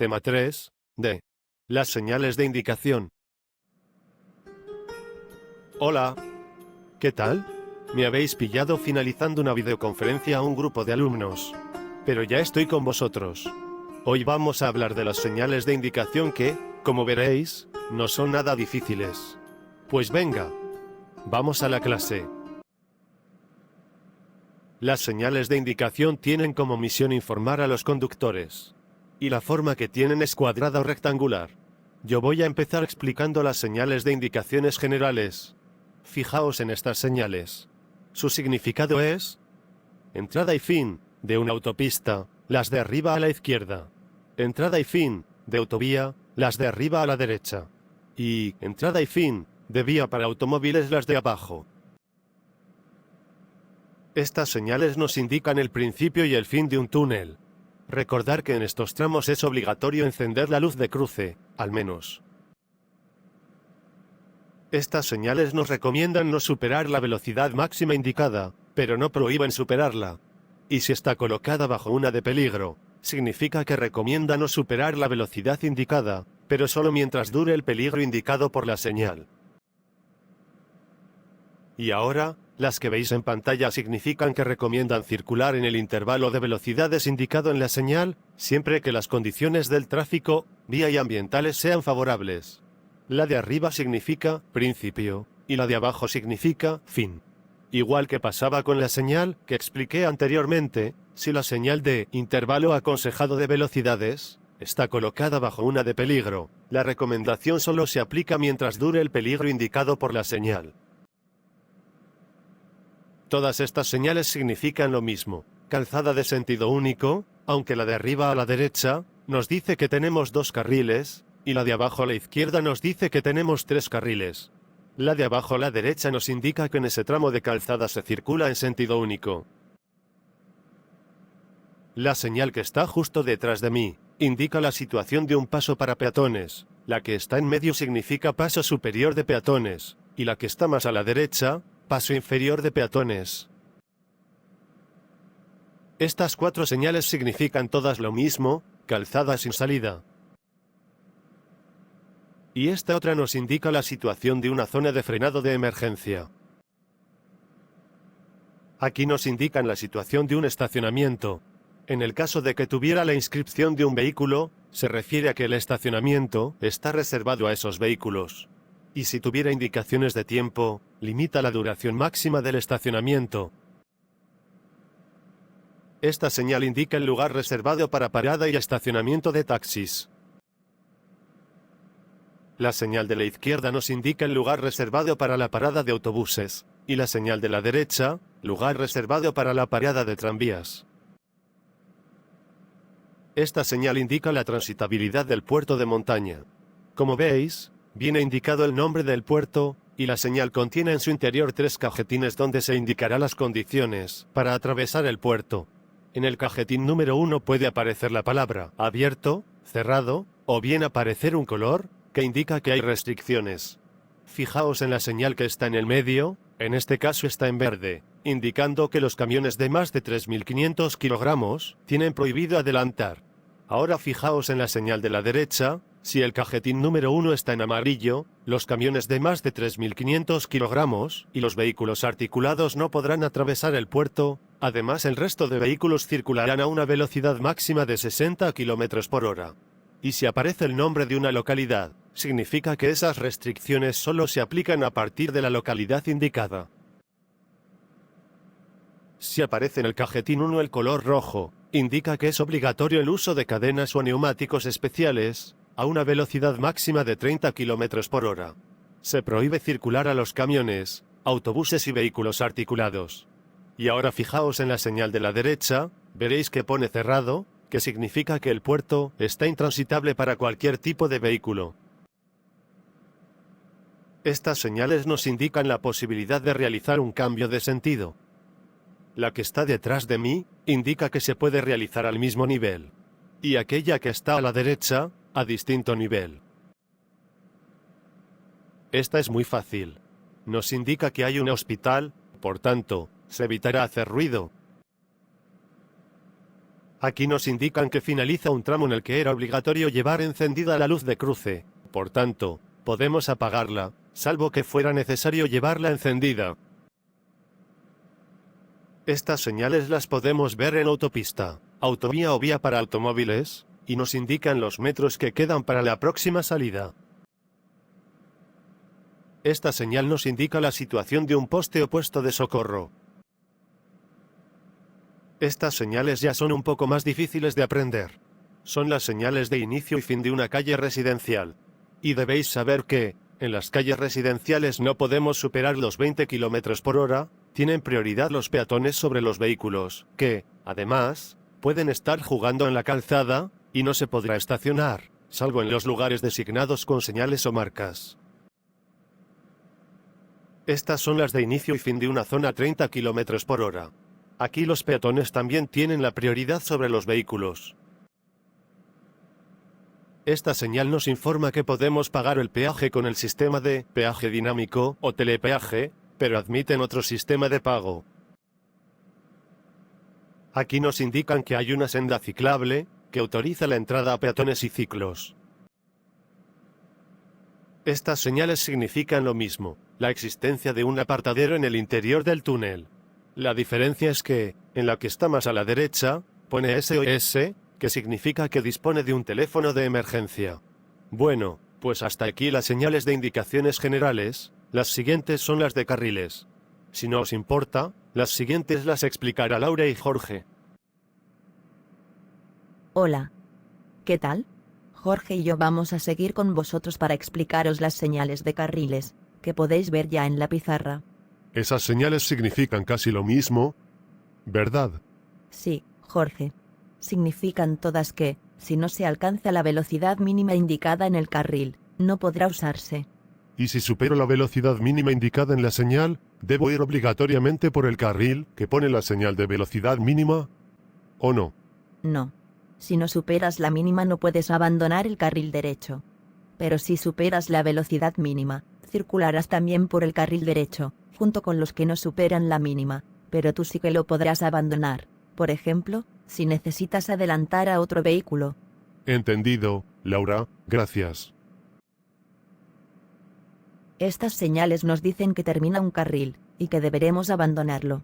Tema 3. D. Las señales de indicación. Hola. ¿Qué tal? Me habéis pillado finalizando una videoconferencia a un grupo de alumnos. Pero ya estoy con vosotros. Hoy vamos a hablar de las señales de indicación que, como veréis, no son nada difíciles. Pues venga. Vamos a la clase. Las señales de indicación tienen como misión informar a los conductores. Y la forma que tienen es cuadrada o rectangular. Yo voy a empezar explicando las señales de indicaciones generales. Fijaos en estas señales. Su significado es entrada y fin de una autopista, las de arriba a la izquierda. Entrada y fin de autovía, las de arriba a la derecha. Y entrada y fin de vía para automóviles, las de abajo. Estas señales nos indican el principio y el fin de un túnel. Recordar que en estos tramos es obligatorio encender la luz de cruce, al menos. Estas señales nos recomiendan no superar la velocidad máxima indicada, pero no prohíben superarla. Y si está colocada bajo una de peligro, significa que recomienda no superar la velocidad indicada, pero solo mientras dure el peligro indicado por la señal. Y ahora, las que veis en pantalla significan que recomiendan circular en el intervalo de velocidades indicado en la señal, siempre que las condiciones del tráfico, vía y ambientales sean favorables. La de arriba significa principio, y la de abajo significa fin. Igual que pasaba con la señal que expliqué anteriormente, si la señal de intervalo aconsejado de velocidades está colocada bajo una de peligro, la recomendación solo se aplica mientras dure el peligro indicado por la señal. Todas estas señales significan lo mismo. Calzada de sentido único, aunque la de arriba a la derecha nos dice que tenemos 2 carriles, y la de abajo a la izquierda nos dice que tenemos 3 carriles. La de abajo a la derecha nos indica que en ese tramo de calzada se circula en sentido único. La señal que está justo detrás de mí indica la situación de un paso para peatones. La que está en medio significa paso superior de peatones, y la que está más a la derecha, paso inferior de peatones. Estas 4 señales significan todas lo mismo, calzada sin salida. Y esta otra nos indica la situación de una zona de frenado de emergencia. Aquí nos indican la situación de un estacionamiento. En el caso de que tuviera la inscripción de un vehículo, se refiere a que el estacionamiento está reservado a esos vehículos. Y si tuviera indicaciones de tiempo, limita la duración máxima del estacionamiento. Esta señal indica el lugar reservado para parada y estacionamiento de taxis. La señal de la izquierda nos indica el lugar reservado para la parada de autobuses, y la señal de la derecha, lugar reservado para la parada de tranvías. Esta señal indica la transitabilidad del puerto de montaña. Como veis, viene indicado el nombre del puerto, y la señal contiene en su interior 3 cajetines donde se indicará las condiciones para atravesar el puerto. En el cajetín número 1 puede aparecer la palabra abierto, cerrado, o bien aparecer un color que indica que hay restricciones. Fijaos en la señal que está en el medio, en este caso está en verde, indicando que los camiones de más de 3.500 kilogramos tienen prohibido adelantar. Ahora fijaos en la señal de la derecha. Si el cajetín número 1 está en amarillo, los camiones de más de 3.500 kilogramos y los vehículos articulados no podrán atravesar el puerto. Además, el resto de vehículos circularán a una velocidad máxima de 60 km por hora. Y si aparece el nombre de una localidad, significa que esas restricciones solo se aplican a partir de la localidad indicada. Si aparece en el cajetín 1 el color rojo, indica que es obligatorio el uso de cadenas o neumáticos especiales a una velocidad máxima de 30 km por hora. Se prohíbe circular a los camiones, autobuses y vehículos articulados. Y ahora fijaos en la señal de la derecha, veréis que pone cerrado, que significa que el puerto está intransitable para cualquier tipo de vehículo. Estas señales nos indican la posibilidad de realizar un cambio de sentido. La que está detrás de mí indica que se puede realizar al mismo nivel, y aquella que está a la derecha, a distinto nivel. Esta es muy fácil. Nos indica que hay un hospital, por tanto, se evitará hacer ruido. Aquí nos indican que finaliza un tramo en el que era obligatorio llevar encendida la luz de cruce. Por tanto, podemos apagarla, salvo que fuera necesario llevarla encendida. Estas señales las podemos ver en autopista, autovía o vía para automóviles, y nos indican los metros que quedan para la próxima salida. Esta señal nos indica la situación de un poste o puesto de socorro. Estas señales ya son un poco más difíciles de aprender. Son las señales de inicio y fin de una calle residencial. Y debéis saber que, en las calles residenciales no podemos superar los 20 km por hora, tienen prioridad los peatones sobre los vehículos, que, además, pueden estar jugando en la calzada, y no se podrá estacionar, salvo en los lugares designados con señales o marcas. Estas son las de inicio y fin de una zona a 30 km por hora. Aquí los peatones también tienen la prioridad sobre los vehículos. Esta señal nos informa que podemos pagar el peaje con el sistema de peaje dinámico o telepeaje, pero admiten otro sistema de pago. Aquí nos indican que hay una senda ciclable, que autoriza la entrada a peatones y ciclos. Estas señales significan lo mismo, la existencia de un apartadero en el interior del túnel. La diferencia es que, en la que está más a la derecha, pone SOS, que significa que dispone de un teléfono de emergencia. Bueno, pues hasta aquí las señales de indicaciones generales, las siguientes son las de carriles. Si no os importa, las siguientes las explicará Laura y Jorge. Hola. ¿Qué tal? Jorge y yo vamos a seguir con vosotros para explicaros las señales de carriles, que podéis ver ya en la pizarra. Esas señales significan casi lo mismo, ¿verdad? Sí, Jorge. Significan todas que, si no se alcanza la velocidad mínima indicada en el carril, no podrá usarse. Y si supero la velocidad mínima indicada en la señal, ¿debo ir obligatoriamente por el carril que pone la señal de velocidad mínima? ¿O no? No. Si no superas la mínima no puedes abandonar el carril derecho. Pero si superas la velocidad mínima, circularás también por el carril derecho, junto con los que no superan la mínima, pero tú sí que lo podrás abandonar. Por ejemplo, si necesitas adelantar a otro vehículo. Entendido, Laura, gracias. Estas señales nos dicen que termina un carril, y que deberemos abandonarlo.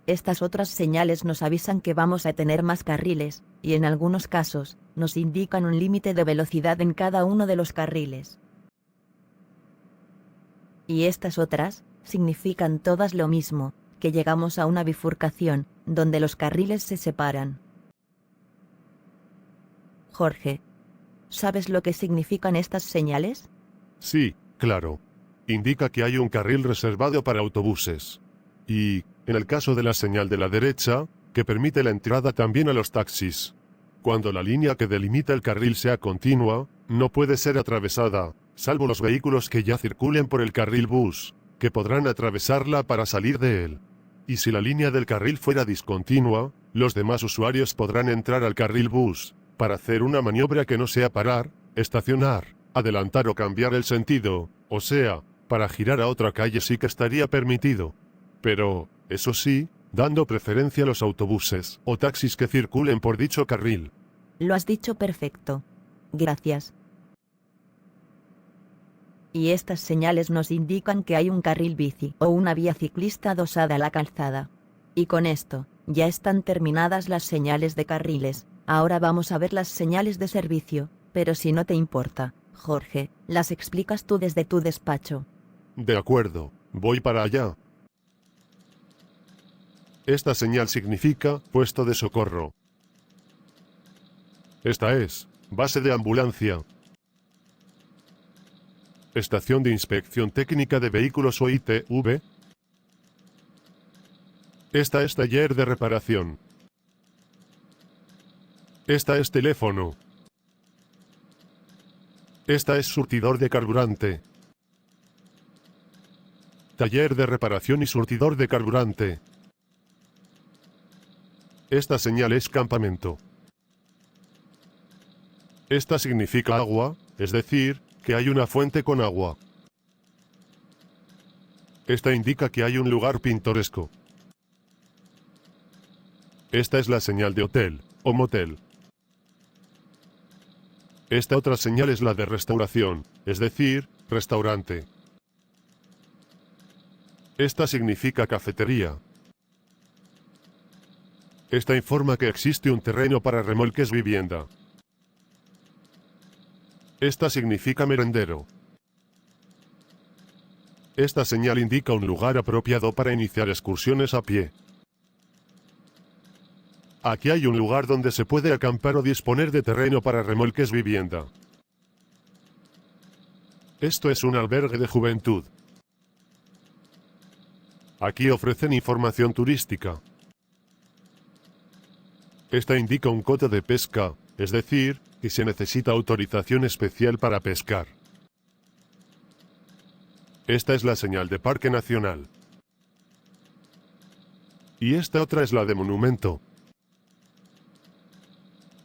Estas otras señales nos avisan que vamos a tener más carriles, y en algunos casos, nos indican un límite de velocidad en cada uno de los carriles. Y estas otras, significan todas lo mismo, que llegamos a una bifurcación, donde los carriles se separan. Jorge, ¿sabes lo que significan estas señales? Sí, claro. Indica que hay un carril reservado para autobuses. Y, en el caso de la señal de la derecha, que permite la entrada también a los taxis. Cuando la línea que delimita el carril sea continua, no puede ser atravesada, salvo los vehículos que ya circulen por el carril bus, que podrán atravesarla para salir de él. Y si la línea del carril fuera discontinua, los demás usuarios podrán entrar al carril bus, para hacer una maniobra que no sea parar, estacionar, adelantar o cambiar el sentido, o sea, para girar a otra calle sí que estaría permitido. Pero, eso sí, dando preferencia a los autobuses o taxis que circulen por dicho carril. Lo has dicho perfecto. Gracias. Y estas señales nos indican que hay un carril bici o una vía ciclista adosada a la calzada. Y con esto, ya están terminadas las señales de carriles. Ahora vamos a ver las señales de servicio, pero si no te importa, Jorge, las explicas tú desde tu despacho. De acuerdo, voy para allá. Esta señal significa puesto de socorro. Esta es base de ambulancia. Estación de inspección técnica de vehículos o ITV. Esta es taller de reparación. Esta es teléfono. Esta es surtidor de carburante. Taller de reparación y surtidor de carburante. Esta señal es campamento. Esta significa agua, es decir, que hay una fuente con agua. Esta indica que hay un lugar pintoresco. Esta es la señal de hotel, o motel. Esta otra señal es la de restauración, es decir, restaurante. Esta significa cafetería. Esta informa que existe un terreno para remolques vivienda. Esta significa merendero. Esta señal indica un lugar apropiado para iniciar excursiones a pie. Aquí hay un lugar donde se puede acampar o disponer de terreno para remolques vivienda. Esto es un albergue de juventud. Aquí ofrecen información turística. Esta indica un coto de pesca, es decir, que se necesita autorización especial para pescar. Esta es la señal de Parque Nacional. Y esta otra es la de monumento.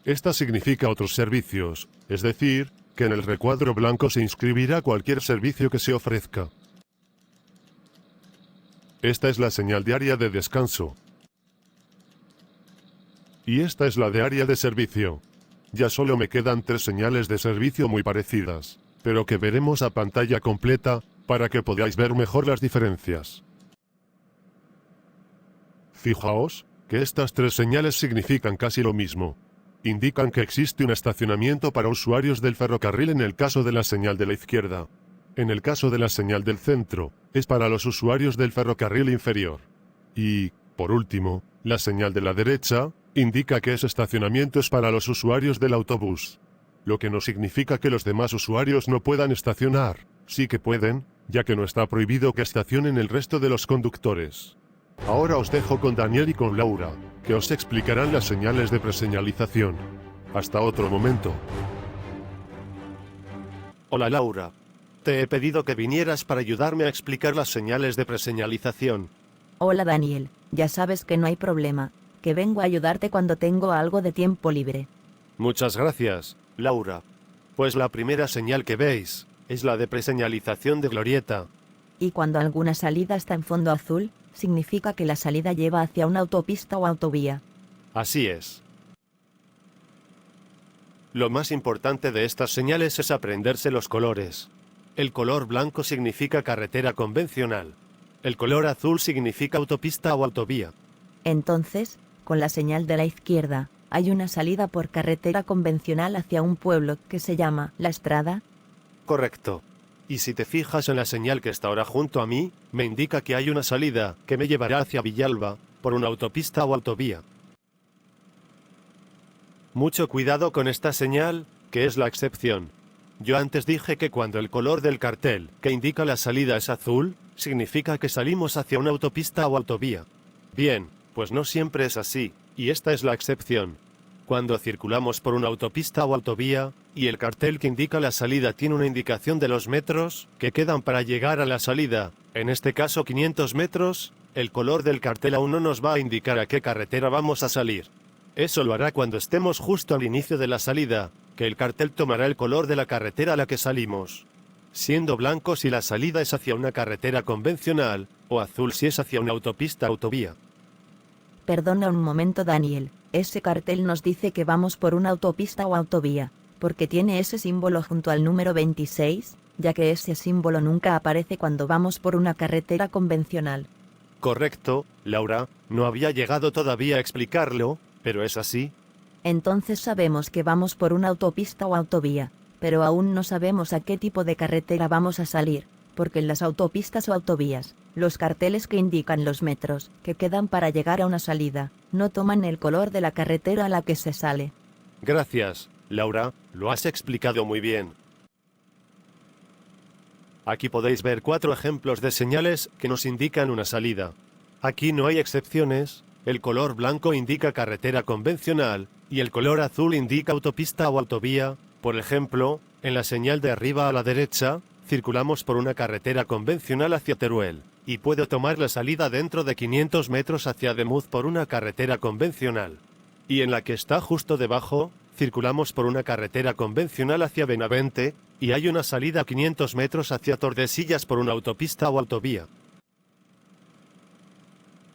Esta significa otros servicios, es decir, que en el recuadro blanco se inscribirá cualquier servicio que se ofrezca. Esta es la señal de área de descanso. Y esta es la de área de servicio. Ya solo me quedan 3 señales de servicio muy parecidas, pero que veremos a pantalla completa, para que podáis ver mejor las diferencias. Fijaos, que estas 3 señales significan casi lo mismo. Indican que existe un estacionamiento para usuarios del ferrocarril en el caso de la señal de la izquierda. En el caso de la señal del centro, es para los usuarios del ferrocarril inferior. Y, por último, la señal de la derecha, indica que ese estacionamiento es para los usuarios del autobús. Lo que no significa que los demás usuarios no puedan estacionar. Sí que pueden, ya que no está prohibido que estacionen el resto de los conductores. Ahora os dejo con Daniel y con Laura, que os explicarán las señales de preseñalización. Hasta otro momento. Hola Laura. Te he pedido que vinieras para ayudarme a explicar las señales de preseñalización. Hola Daniel, ya sabes que no hay problema, que vengo a ayudarte cuando tengo algo de tiempo libre. Muchas gracias, Laura. Pues la primera señal que veis es la de preseñalización de glorieta. Y cuando alguna salida está en fondo azul, significa que la salida lleva hacia una autopista o autovía. Así es. Lo más importante de estas señales es aprenderse los colores. El color blanco significa carretera convencional. El color azul significa autopista o autovía. Entonces, con la señal de la izquierda, hay una salida por carretera convencional hacia un pueblo que se llama La Estrada. Correcto. Y si te fijas en la señal que está ahora junto a mí, me indica que hay una salida que me llevará hacia Villalba, por una autopista o autovía. Mucho cuidado con esta señal, que es la excepción. Yo antes dije que cuando el color del cartel, que indica la salida es azul, significa que salimos hacia una autopista o autovía. Bien, pues no siempre es así, y esta es la excepción. Cuando circulamos por una autopista o autovía, y el cartel que indica la salida tiene una indicación de los metros que quedan para llegar a la salida, en este caso 500 metros, el color del cartel aún no nos va a indicar a qué carretera vamos a salir. Eso lo hará cuando estemos justo al inicio de la salida, que el cartel tomará el color de la carretera a la que salimos, siendo blanco si la salida es hacia una carretera convencional, o azul si es hacia una autopista o autovía. Perdona un momento Daniel, ese cartel nos dice que vamos por una autopista o autovía, porque tiene ese símbolo junto al número 26, ya que ese símbolo nunca aparece cuando vamos por una carretera convencional. Correcto, Laura, no había llegado todavía a explicarlo, pero es así. Entonces sabemos que vamos por una autopista o autovía, pero aún no sabemos a qué tipo de carretera vamos a salir, porque en las autopistas o autovías, los carteles que indican los metros que quedan para llegar a una salida, no toman el color de la carretera a la que se sale. Gracias, Laura, lo has explicado muy bien. Aquí podéis ver 4 ejemplos de señales que nos indican una salida. Aquí no hay excepciones, el color blanco indica carretera convencional, y el color azul indica autopista o autovía. Por ejemplo, en la señal de arriba a la derecha, circulamos por una carretera convencional hacia Teruel, y puedo tomar la salida dentro de 500 metros hacia Ademuz por una carretera convencional. Y en la que está justo debajo, circulamos por una carretera convencional hacia Benavente, y hay una salida a 500 metros hacia Tordesillas por una autopista o autovía.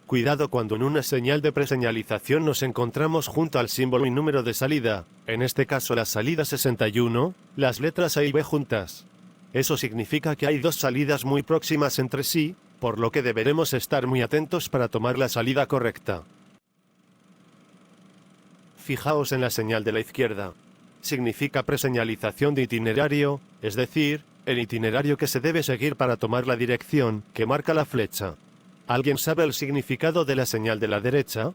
Cuidado cuando en una señal de preseñalización nos encontramos junto al símbolo y número de salida, en este caso la salida 61, las letras A y B juntas. Eso significa que hay dos salidas muy próximas entre sí, por lo que deberemos estar muy atentos para tomar la salida correcta. Fijaos en la señal de la izquierda. Significa preseñalización de itinerario, es decir, el itinerario que se debe seguir para tomar la dirección que marca la flecha. ¿Alguien sabe el significado de la señal de la derecha?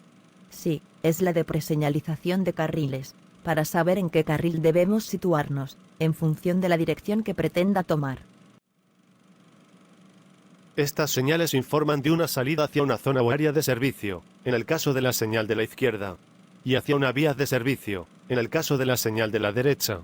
Sí, es la de preseñalización de carriles, para saber en qué carril debemos situarnos, en función de la dirección que pretenda tomar. Estas señales informan de una salida hacia una zona o área de servicio, en el caso de la señal de la izquierda, y hacia una vía de servicio, en el caso de la señal de la derecha.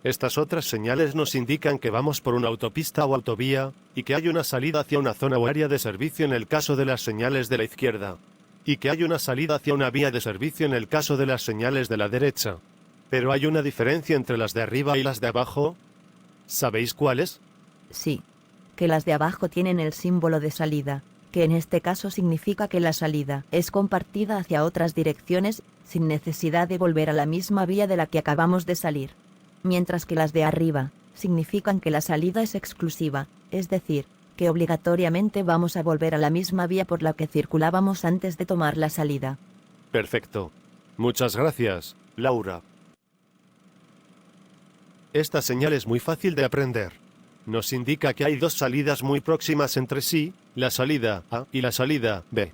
Estas otras señales nos indican que vamos por una autopista o autovía, y que hay una salida hacia una zona o área de servicio en el caso de las señales de la izquierda, y que hay una salida hacia una vía de servicio en el caso de las señales de la derecha. ¿Pero hay una diferencia entre las de arriba y las de abajo? ¿Sabéis cuáles? Sí, que las de abajo tienen el símbolo de salida, que en este caso significa que la salida es compartida hacia otras direcciones, sin necesidad de volver a la misma vía de la que acabamos de salir. Mientras que las de arriba significan que la salida es exclusiva, es decir, que obligatoriamente vamos a volver a la misma vía por la que circulábamos antes de tomar la salida. Perfecto. Muchas gracias, Laura. Esta señal es muy fácil de aprender. Nos indica que hay dos salidas muy próximas entre sí, la salida A y la salida B.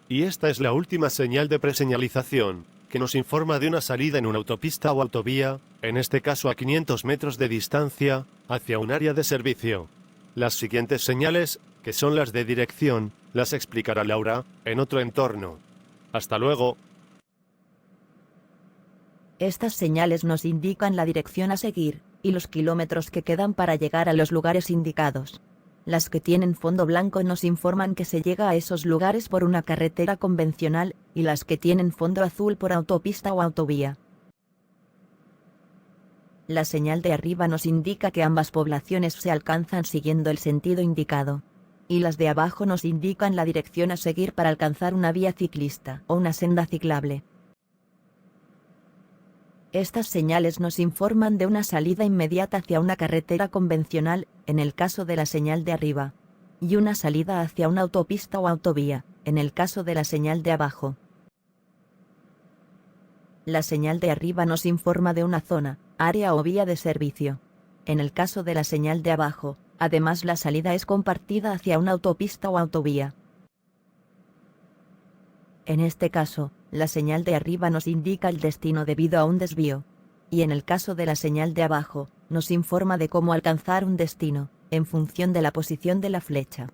Y esta es la última señal de preseñalización, que nos informa de una salida en una autopista o autovía, en este caso a 500 metros de distancia, hacia un área de servicio. Las siguientes señales, que son las de dirección, las explicará Laura, en otro entorno. Hasta luego. Estas señales nos indican la dirección a seguir, y los kilómetros que quedan para llegar a los lugares indicados. Las que tienen fondo blanco nos informan que se llega a esos lugares por una carretera convencional, y las que tienen fondo azul por autopista o autovía. La señal de arriba nos indica que ambas poblaciones se alcanzan siguiendo el sentido indicado. Y las de abajo nos indican la dirección a seguir para alcanzar una vía ciclista o una senda ciclable. Estas señales nos informan de una salida inmediata hacia una carretera convencional, en el caso de la señal de arriba, y una salida hacia una autopista o autovía, en el caso de la señal de abajo. La señal de arriba nos informa de una zona, área o vía de servicio. En el caso de la señal de abajo, además la salida es compartida hacia una autopista o autovía. En este caso, la señal de arriba nos indica el destino debido a un desvío. Y en el caso de la señal de abajo, nos informa de cómo alcanzar un destino, en función de la posición de la flecha.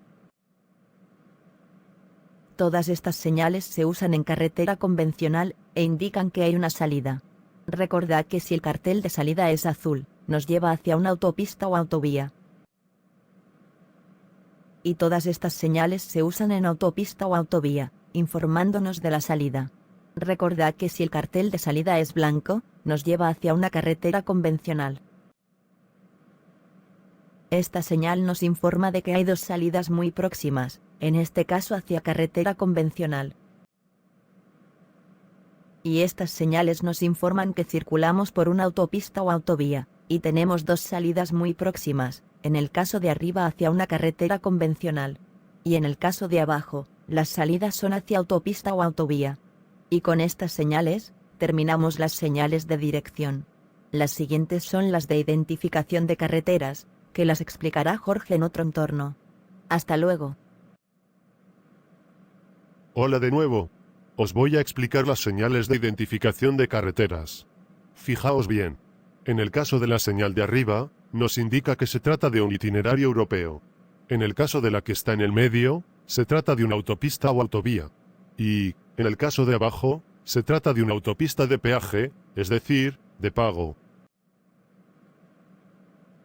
Todas estas señales se usan en carretera convencional, e indican que hay una salida. Recordad que si el cartel de salida es azul, nos lleva hacia una autopista o autovía. Y todas estas señales se usan en autopista o autovía, informándonos de la salida. Recordad que si el cartel de salida es blanco, nos lleva hacia una carretera convencional. Esta señal nos informa de que hay dos salidas muy próximas, en este caso hacia carretera convencional. Y estas señales nos informan que circulamos por una autopista o autovía, y tenemos dos salidas muy próximas, en el caso de arriba hacia una carretera convencional. Y en el caso de abajo, las salidas son hacia autopista o autovía. Y con estas señales, terminamos las señales de dirección. Las siguientes son las de identificación de carreteras, que las explicará Jorge en otro entorno. Hasta luego. Hola de nuevo. Os voy a explicar las señales de identificación de carreteras. Fijaos bien. En el caso de la señal de arriba, nos indica que se trata de un itinerario europeo. En el caso de la que está en el medio, se trata de una autopista o autovía. Y, en el caso de abajo, se trata de una autopista de peaje, es decir, de pago.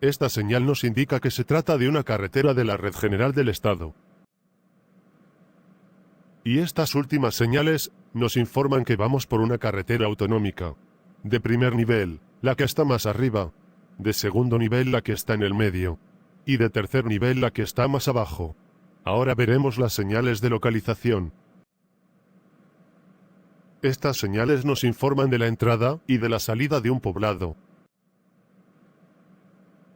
Esta señal nos indica que se trata de una carretera de la Red General del Estado. Y estas últimas señales nos informan que vamos por una carretera autonómica. De primer nivel, la que está más arriba. De segundo nivel, la que está en el medio. y de tercer nivel la que está más abajo. Ahora veremos las señales de localización. Estas señales nos informan de la entrada y de la salida de un poblado.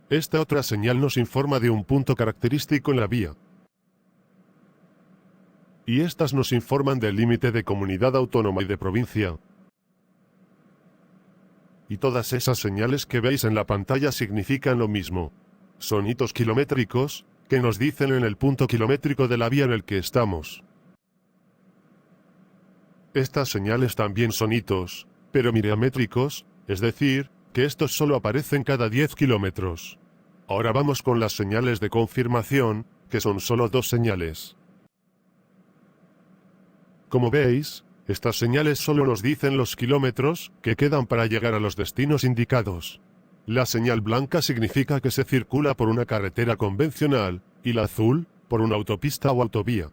Esta otra señal nos informa de un punto característico en la vía. Y estas nos informan del límite de comunidad autónoma y de provincia. Y todas esas señales que veis en la pantalla significan lo mismo. Son hitos kilométricos, que nos dicen en el punto kilométrico de la vía en el que estamos. Estas señales también son hitos, pero miriamétricos, es decir, que estos solo aparecen cada 10 kilómetros. Ahora vamos con las señales de confirmación, que son solo 2 señales. Como veis, estas señales solo nos dicen los kilómetros que quedan para llegar a los destinos indicados. La señal blanca significa que se circula por una carretera convencional, y la azul, por una autopista o autovía.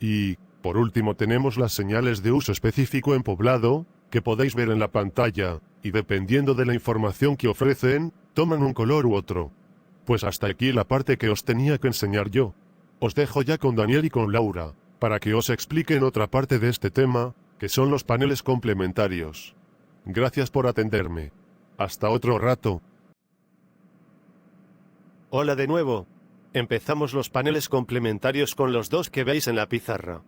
Y, por último, tenemos las señales de uso específico en poblado, que podéis ver en la pantalla, y dependiendo de la información que ofrecen, toman un color u otro. Pues hasta aquí la parte que os tenía que enseñar yo. Os dejo ya con Daniel y con Laura, para que os expliquen otra parte de este tema, que son los paneles complementarios. Gracias por atenderme. Hasta otro rato. Hola de nuevo. Empezamos los paneles complementarios con los dos que veis en la pizarra.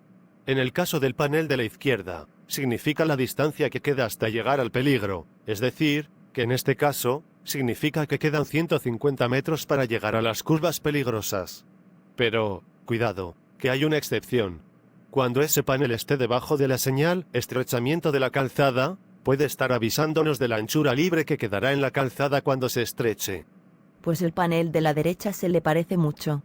En el caso del panel de la izquierda, significa la distancia que queda hasta llegar al peligro, es decir, que en este caso, significa que quedan 150 metros para llegar a las curvas peligrosas. Pero, cuidado, que hay una excepción. Cuando ese panel esté debajo de la señal estrechamiento de la calzada, puede estar avisándonos de la anchura libre que quedará en la calzada cuando se estreche. Pues el panel de la derecha se le parece mucho.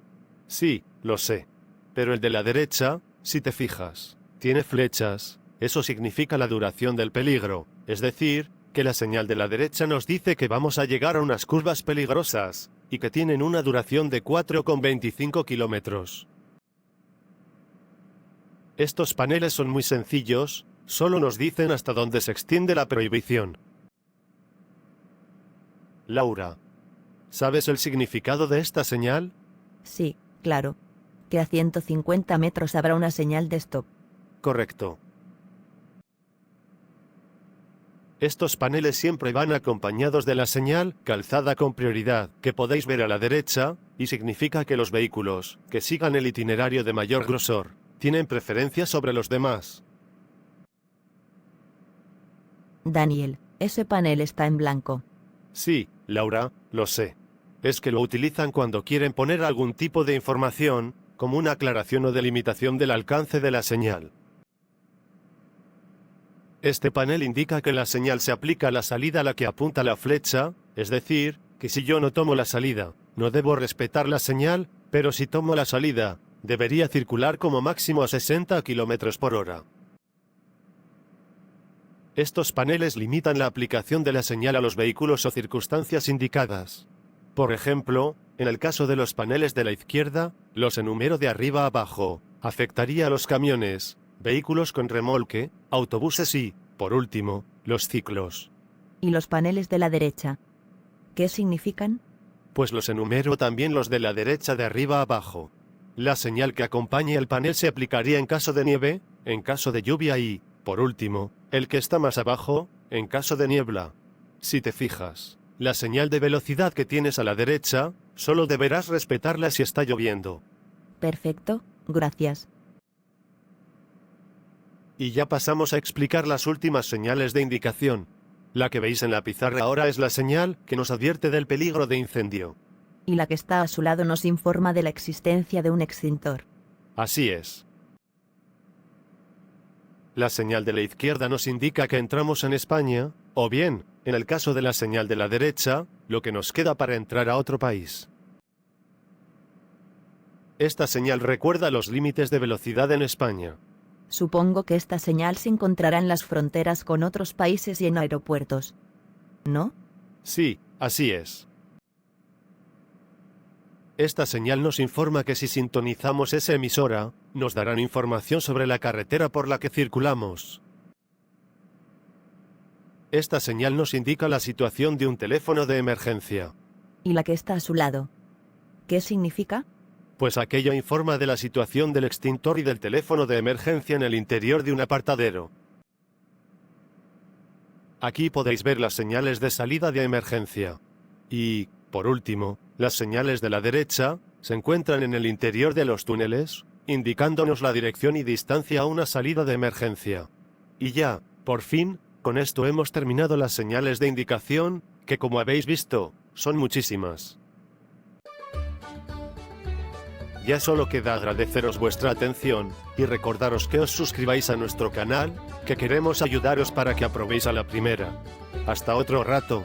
Sí, lo sé. Pero el de la derecha, si te fijas, tiene flechas. Eso significa la duración del peligro, es decir, que la señal de la derecha nos dice que vamos a llegar a unas curvas peligrosas, y que tienen una duración de 4,25 kilómetros. Estos paneles son muy sencillos, solo nos dicen hasta dónde se extiende la prohibición. Laura, ¿sabes el significado de esta señal? Sí, claro. Que a 150 metros habrá una señal de stop. Correcto. Estos paneles siempre van acompañados de la señal calzada con prioridad, que podéis ver a la derecha, y significa que los vehículos, que sigan el itinerario de mayor grosor, tienen preferencia sobre los demás. Daniel, ese panel está en blanco. Sí, Laura, lo sé. Es que lo utilizan cuando quieren poner algún tipo de información, como una aclaración o delimitación del alcance de la señal. Este panel indica que la señal se aplica a la salida a la que apunta la flecha, es decir, que si yo no tomo la salida, no debo respetar la señal, pero si tomo la salida, debería circular como máximo a 60 km por hora. Estos paneles limitan la aplicación de la señal a los vehículos o circunstancias indicadas. Por ejemplo, en el caso de los paneles de la izquierda, los enumero de arriba a abajo. Afectaría a los camiones, vehículos con remolque, autobuses y, por último, los ciclos. ¿Y los paneles de la derecha? ¿Qué significan? Pues los enumero también los de la derecha de arriba a abajo. La señal que acompañe el panel se aplicaría en caso de nieve, en caso de lluvia y, por último, el que está más abajo, en caso de niebla. Si te fijas, la señal de velocidad que tienes a la derecha, solo deberás respetarla si está lloviendo. Perfecto, gracias. Y ya pasamos a explicar las últimas señales de indicación. La que veis en la pizarra ahora es la señal que nos advierte del peligro de incendio. Y la que está a su lado nos informa de la existencia de un extintor. Así es. La señal de la izquierda nos indica que entramos en España, o bien, en el caso de la señal de la derecha, lo que nos queda para entrar a otro país. Esta señal recuerda los límites de velocidad en España. Supongo que esta señal se encontrará en las fronteras con otros países y en aeropuertos. ¿No? Sí, así es. Esta señal nos informa que si sintonizamos esa emisora, nos darán información sobre la carretera por la que circulamos. Esta señal nos indica la situación de un teléfono de emergencia. ¿Y la que está a su lado? ¿Qué significa? Pues aquello informa de la situación del extintor y del teléfono de emergencia en el interior de un apartadero. Aquí podéis ver las señales de salida de emergencia. Y, por último, las señales de la derecha se encuentran en el interior de los túneles, indicándonos la dirección y distancia a una salida de emergencia. Y ya, por fin, con esto hemos terminado las señales de indicación, que como habéis visto, son muchísimas. Ya solo queda agradeceros vuestra atención, y recordaros que os suscribáis a nuestro canal, que queremos ayudaros para que aprobéis a la primera. Hasta otro rato.